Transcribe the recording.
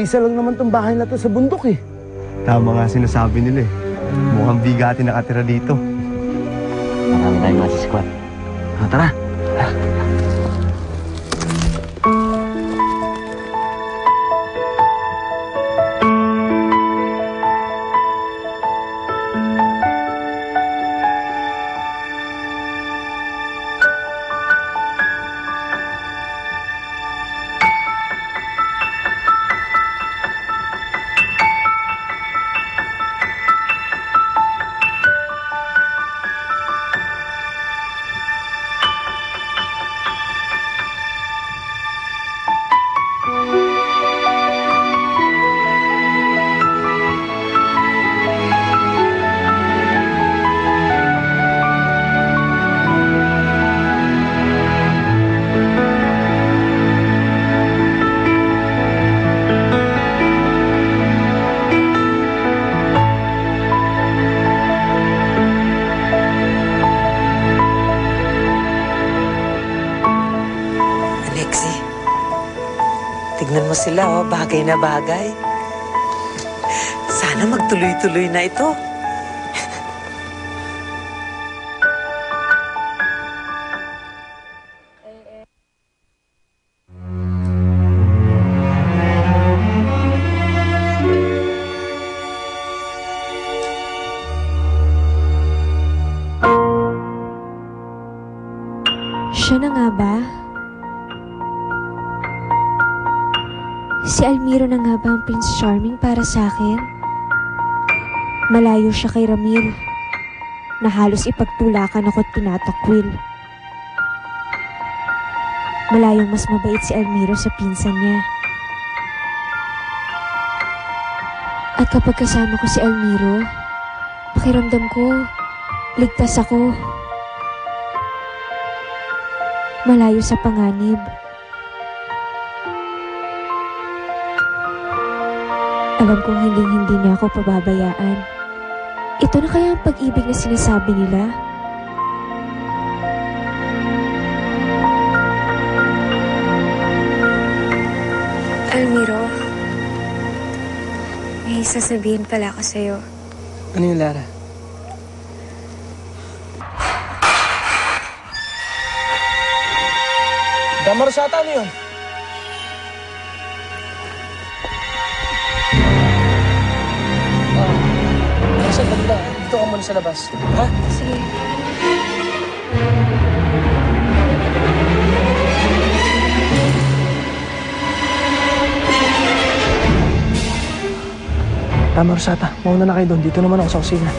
Iisa lang naman tong bahay na to sa bundok eh. Tama nga sinasabi nila eh. Mukhang bigatin nakatira dito. Marami tayong masiskwat. Tara. Tignan mo sila, oh, bagay na bagay. Sana magtuloy-tuloy na ito. Siya na nga ba? Si Almiro na nga ba ang Prince Charming para sa akin? Malayo siya kay Ramil, na halos ipagtulakan ako't tinatakwil. Malayong mas mabait si Almiro sa pinsan niya. At kapag kasama ko si Almiro, pakiramdam ko, ligtas ako. Malayo sa panganib. Alam kong hindi niya ako pababayaan. Ito na kaya ang pag-ibig na sinasabi nila? Almiro, may sasabihin pala ako sa'yo. Ano yun, Lara? Damarasata, ano yun? Sandali lang. Dito ka muna sa labas. Ha? Sige. Tama, Rosata. Mauna na kayo doon. Dito naman ako sa kusina.